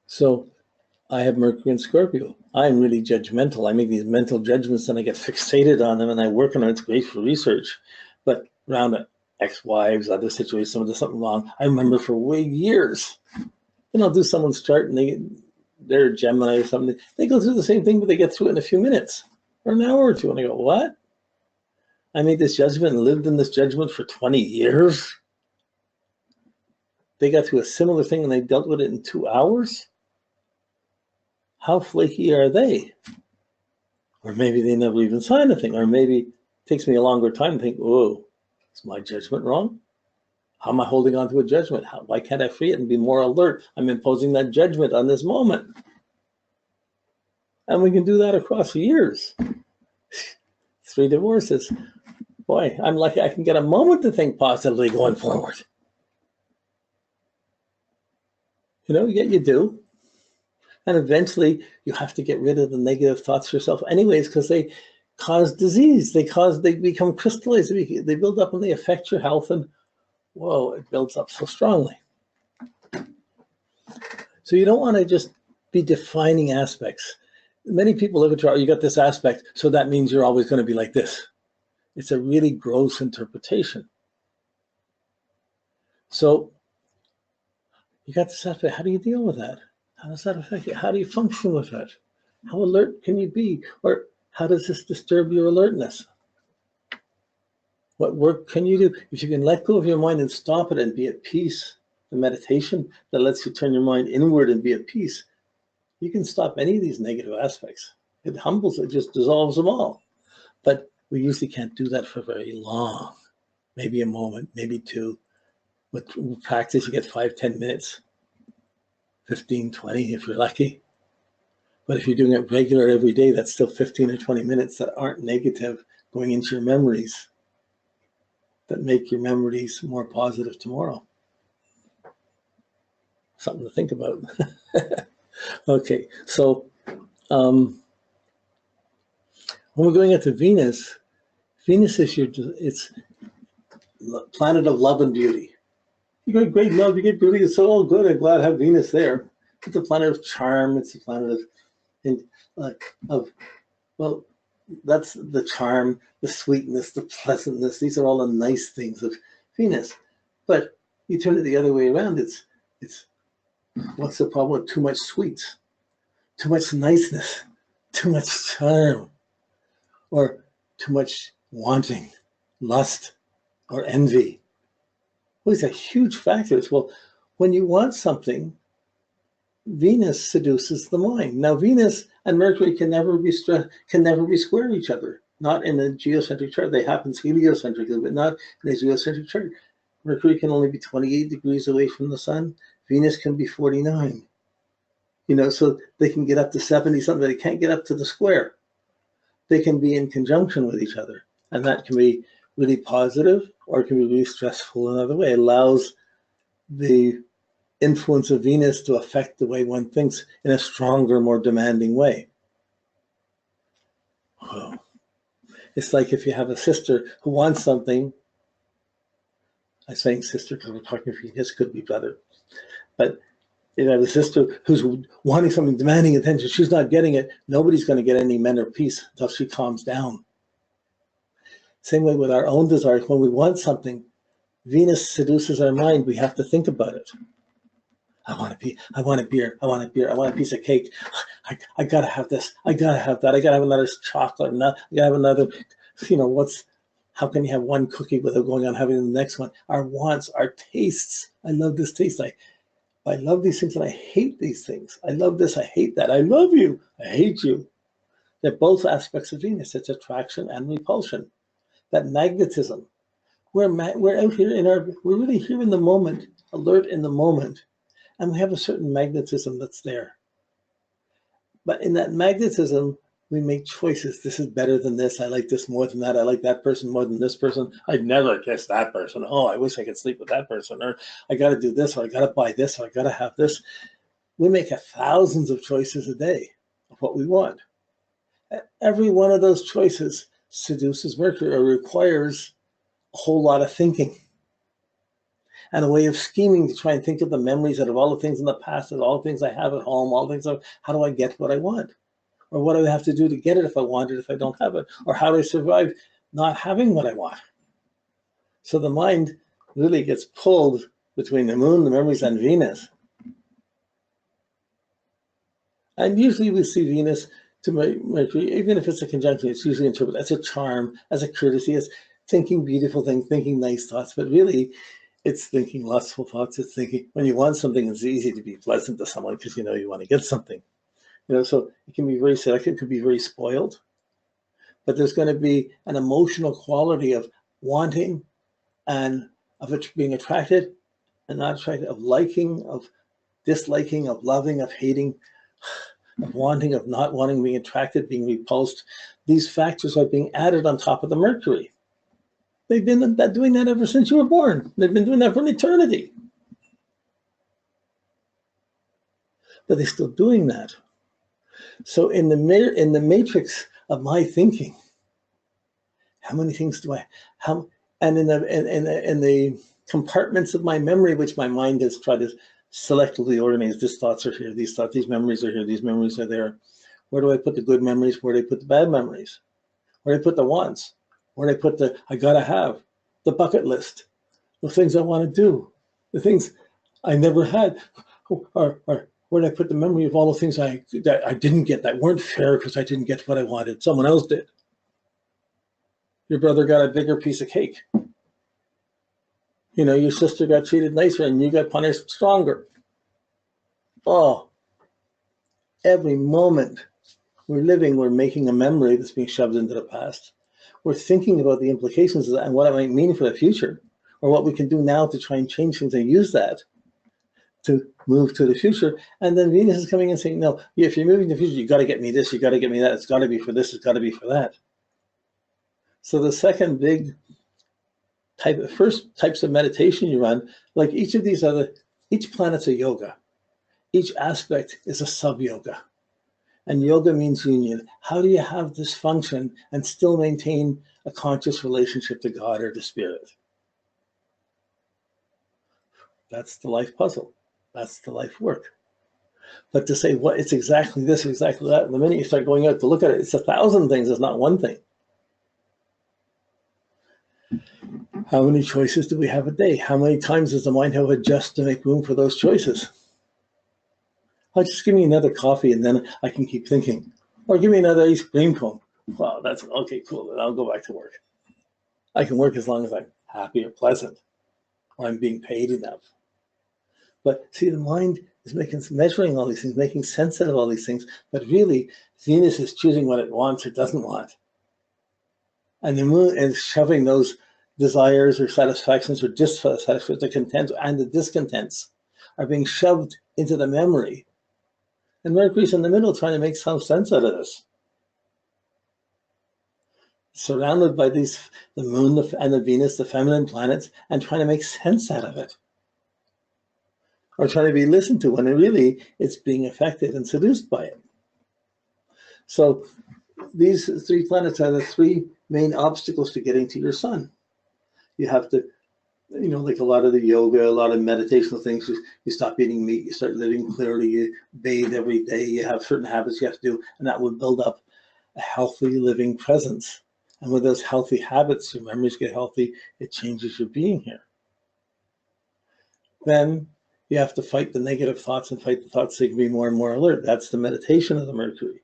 So I have Mercury in Scorpio. I'm really judgmental. I make these mental judgments and I get fixated on them and I work on them. It's great for research. But around ex-wives, other situations, someone does something wrong, I remember for years. And I'll do someone's chart and they're a Gemini or something. They go through the same thing, but they get through it in a few minutes or an hour or two. And I go, what? I made this judgment and lived in this judgment for 20 years. They got through a similar thing and they dealt with it in 2 hours. How flaky are they? Or maybe they never even saw anything. Or maybe it takes me a longer time to think, oh, is my judgment wrong? How am I holding on to a judgment? Why can't I free it and be more alert? I'm imposing that judgment on this moment. And we can do that across years. 3 divorces. Boy, I'm lucky I can get a moment to think positively going forward. You know, yet you do. And eventually you have to get rid of the negative thoughts yourself anyways, because they cause disease. They become crystallized. They build up and they affect your health. And whoa, it builds up so strongly. So you don't want to just be defining aspects. Many people live at you got this aspect, so that means you're always going to be like this. It's a really gross interpretation. So you got this aspect. How do you deal with that? How does that affect you? How do you function with it? How alert can you be? Or how does this disturb your alertness? What work can you do? If you can let go of your mind and stop it and be at peace, the meditation that lets you turn your mind inward and be at peace, you can stop any of these negative aspects. It humbles, it just dissolves them all. But we usually can't do that for very long. Maybe a moment, maybe 2. With practice, you get 5-10 minutes. 15, 20 if you're lucky. But if you're doing it regular every day, that's still 15 or 20 minutes that aren't negative going into your memories, that make your memories more positive tomorrow. Something to think about. Okay, so when we're going into Venus, Venus is it's planet of love and beauty. You get great love, you get beauty, it's so all good. I'm glad I have Venus there. It's a planet of charm. It's a planet well, that's the charm, the sweetness, the pleasantness. These are all the nice things of Venus. But you turn it the other way around. It's what's the problem with too much sweets, too much niceness, too much charm, or too much wanting, lust, or envy? Well, these are huge factors. Well, when you want something, Venus seduces the mind. Now, Venus and Mercury can never be square each other. Not in a geocentric chart. They happen heliocentrically, but not in a geocentric chart. Mercury can only be 28 degrees away from the sun. Venus can be 49. You know, so they can get up to 70 something. They can't get up to the square. They can be in conjunction with each other, and that can be really positive, or it can be really stressful another way. It allows the influence of Venus to affect the way one thinks in a stronger, more demanding way. Oh. It's like if you have a sister who wants something. I'm saying sister because we're talking Venus, could be brother. But you have a sister who's wanting something, demanding attention. She's not getting it. Nobody's going to get any mental peace until she calms down. Same way with our own desires. When we want something, Venus seduces our mind. We have to think about it. I want a beer, I want a beer, I want a piece of cake. I gotta have this, I gotta have that, I gotta have another chocolate, I gotta have another, how can you have one cookie without going on having the next one? Our wants, our tastes. I love this taste. I love these things and I hate these things. I love this, I hate that. I love you, I hate you. They're both aspects of Venus. It's attraction and repulsion. That magnetism. We're out here we're really here in the moment, alert in the moment. And we have a certain magnetism that's there. But in that magnetism, we make choices. This is better than this. I like this more than that. I like that person more than this person. I'd never kiss that person. Oh, I wish I could sleep with that person. Or I got to do this, or I got to buy this, or I got to have this. We make thousands of choices a day of what we want. Every one of those choices seduces Mercury or requires a whole lot of thinking. and a way of scheming to try and think of the memories out of all the things in the past, and all the things I have at home, all the things of how do I get what I want? Or what do I have to do to get it if I want it, if I don't have it? Or how do I survive not having what I want? So the mind really gets pulled between the moon, the memories, and Venus. And usually we see Venus to Mercury, even if it's a conjunction, it's usually interpreted as a charm, as a courtesy, as thinking beautiful things, thinking nice thoughts. But really, it's thinking lustful thoughts. It's thinking when you want something, it's easy to be pleasant to someone because you know you want to get something. So it can be very selective, it could be very spoiled. But there's going to be an emotional quality of wanting and of it being attracted and not attracted, of liking, of disliking, of loving, of hating, of wanting, of not wanting, being attracted, being repulsed. These factors are being added on top of the Mercury. They've been doing that ever since you were born. They've been doing that for an eternity. But they're still doing that. So in the matrix of my thinking, how many things do I have? And in the compartments of my memory, which my mind has tried to selectively organize, these thoughts are here, these thoughts, these memories are here, these memories are there. Where do I put the good memories? Where do I put the bad memories? Where do I put the wants? Where do I put the I gotta have, the bucket list, the things I want to do, the things I never had, or where did I put the memory of all the things that I didn't get, that weren't fair because I didn't get what I wanted, someone else did. Your brother got a bigger piece of cake. Your sister got treated nicer and you got punished stronger. Oh, every moment we're living, we're making a memory that's being shoved into the past. We're thinking about the implications of that and what it might mean for the future, or what we can do now to try and change things and use that to move to the future. And then Venus is coming and saying, no, if you're moving to the future, you got to get me this, you got to get me that, it's got to be for this, it's got to be for that. So the second big first types of meditation you run, like each planet's a yoga. Each aspect is a sub-yoga. And yoga means union. How do you have this function and still maintain a conscious relationship to God or to spirit? That's the life puzzle. That's the life work. But to say what it's exactly this, exactly that, the minute you start going out to look at it, it's 1,000 things, it's not one thing. How many choices do we have a day? How many times does the mind have to adjust to make room for those choices? Oh, just give me another coffee and then I can keep thinking. Or give me another ice cream cone. Wow, that's okay, cool. Then I'll go back to work. I can work as long as I'm happy or pleasant, or I'm being paid enough. But see, the mind is measuring all these things, making sense out of all these things. But really, Venus is choosing what it wants or doesn't want. And the moon is shoving those desires or satisfactions or dissatisfactions, the contents and the discontents are being shoved into the memory. And Mercury's in the middle trying to make some sense out of this. Surrounded by the moon and the Venus, the feminine planets, and trying to make sense out of it. Or trying to be listened to when really it's being affected and seduced by it. So these three planets are the three main obstacles to getting to your sun. You have to, like a lot of the yoga, a lot of meditational things, you stop eating meat, you start living clearly, you bathe every day, you have certain habits you have to do, and that will build up a healthy living presence. And with those healthy habits, your memories get healthy, it changes your being here. Then you have to fight the negative thoughts and fight the thoughts so you can be more and more alert. That's the meditation of the Mercury.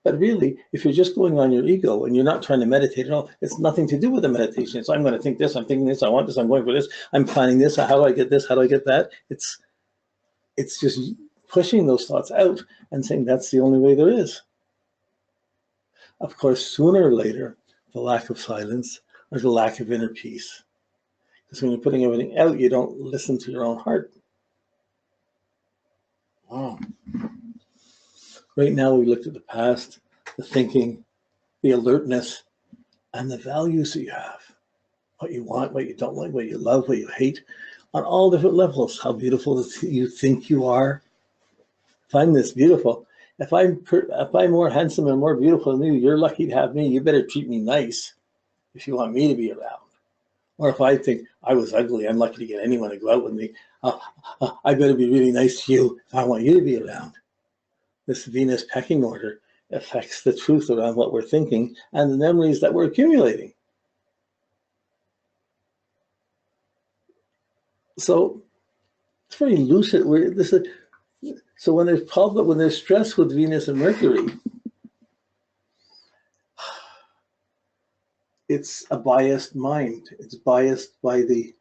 But really, if you're just going on your ego and you're not trying to meditate at all, it's nothing to do with the meditation. So I'm going to think this, I'm thinking this, I want this, I'm going for this, I'm planning this, how do I get this, how do I get that? It's just pushing those thoughts out and saying that's the only way there is. Of course, sooner or later, the lack of silence or the lack of inner peace. Because when you're putting everything out, you don't listen to your own heart. Wow. Right now, we looked at the past, the thinking, the alertness, and the values that you have. What you want, what you don't like, what you love, what you hate, on all different levels. How beautiful you think you are. Find this beautiful. If I'm more handsome and more beautiful than you, you're lucky to have me. You better treat me nice if you want me to be around. Or if I think I was ugly, I'm lucky to get anyone to go out with me. I better be really nice to you if I want you to be around. This Venus pecking order affects the truth around what we're thinking and the memories that we're accumulating. So it's very lucid. So when there's stress with Venus and Mercury, it's a biased mind. It's biased by the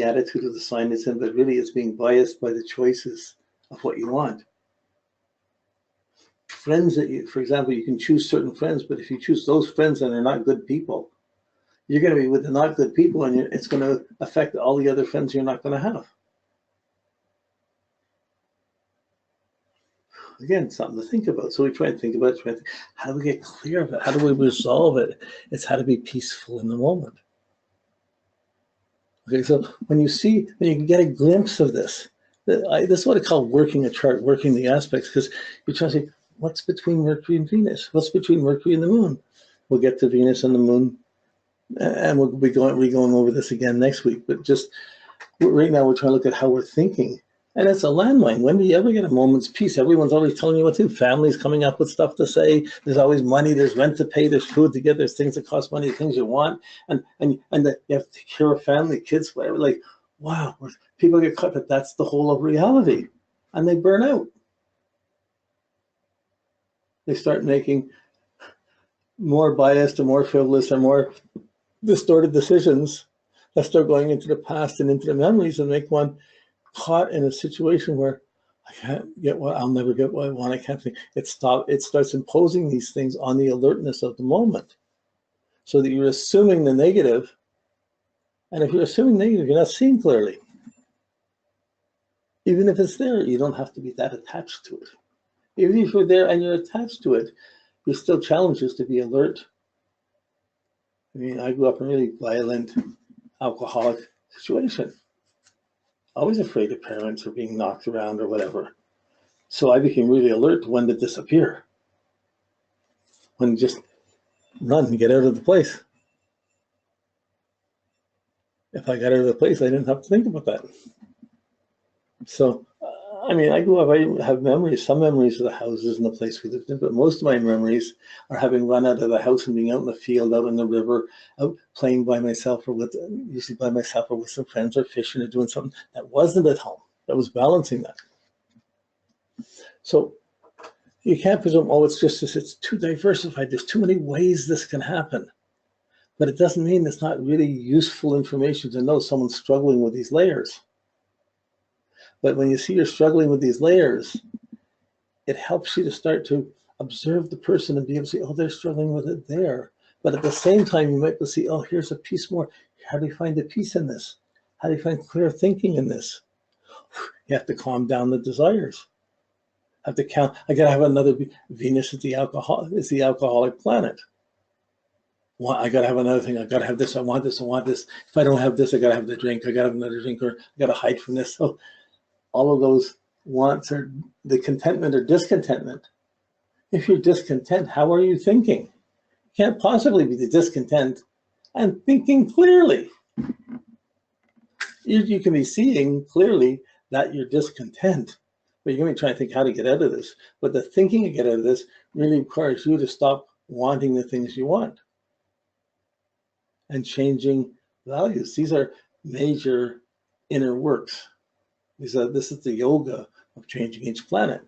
attitude of the sign it's in, but really it's being biased by the choices of what you want. Friends that you, for example, you can choose certain friends, but if you choose those friends and they're not good people, you're going to be with the not good people, and it's going to affect all the other friends you're not going to have. Again, something to think about. So we try and think about it, how do we get clear of it? How do we resolve it? It's how to be peaceful in the moment. Okay, so when you can get a glimpse of this, this is what I call working a chart, working the aspects, because you're trying to say, what's between Mercury and Venus? What's between Mercury and the moon? We'll get to Venus and the moon, and we'll be going over this again next week. But just right now, we're trying to look at how we're thinking. And it's a landmine. When do you ever get a moment's peace? Everyone's always telling you what to do. Families coming up with stuff to say. There's always money. There's rent to pay. There's food to get. There's things that cost money. Things you want. And you have to take care of family, kids, whatever. Like, wow, people get caught that that's the whole of reality. And they burn out. They start making more biased or more frivolous or more distorted decisions that start going into the past and into the memories and make one caught in a situation where I can't get what I'll never get what I want. I can't think. It starts imposing these things on the alertness of the moment, so that you're assuming the negative. And if you're assuming negative, you're not seeing clearly. Even if it's there, you don't have to be that attached to it. Even if you're there and you're attached to it, you're still challenged to be alert. I mean, I grew up in a really violent, alcoholic situation. Always afraid of parents or being knocked around or whatever. So I became really alert to when to disappear. When to just run and get out of the place. If I got out of the place, I didn't have to think about that. So, I mean, I grew up, I have memories, some memories of the houses and the place we lived in, but most of my memories are having run out of the house and being out in the field, out in the river, out playing by myself or usually by myself or with some friends or fishing or doing something that wasn't at home, that was balancing that. So you can't presume, oh, it's just this, it's too diversified, there's too many ways this can happen. But it doesn't mean it's not really useful information to know someone's struggling with these layers. But when you see you're struggling with these layers, it helps you to start to observe the person and be able to see, oh, they're struggling with it there. But at the same time, you might be able to see, oh, here's a piece more. How do you find the peace in this? How do you find clear thinking in this? You have to calm down the desires. Have to count. I gotta have another. Venus is the alcoholic planet. I gotta have another thing. I gotta have this. I want this. I want this. If I don't have this, I gotta have the drink. I gotta have another drink, or I gotta hide from this. So all of those wants are the contentment or discontentment. If you're discontent, how are you thinking? You can't possibly be the discontent and thinking clearly. You can be seeing clearly that you're discontent, but you're going to try and think how to get out of this. But the thinking to get out of this really requires you to stop wanting the things you want and changing values. These are major inner works. This is the yoga of changing each planet.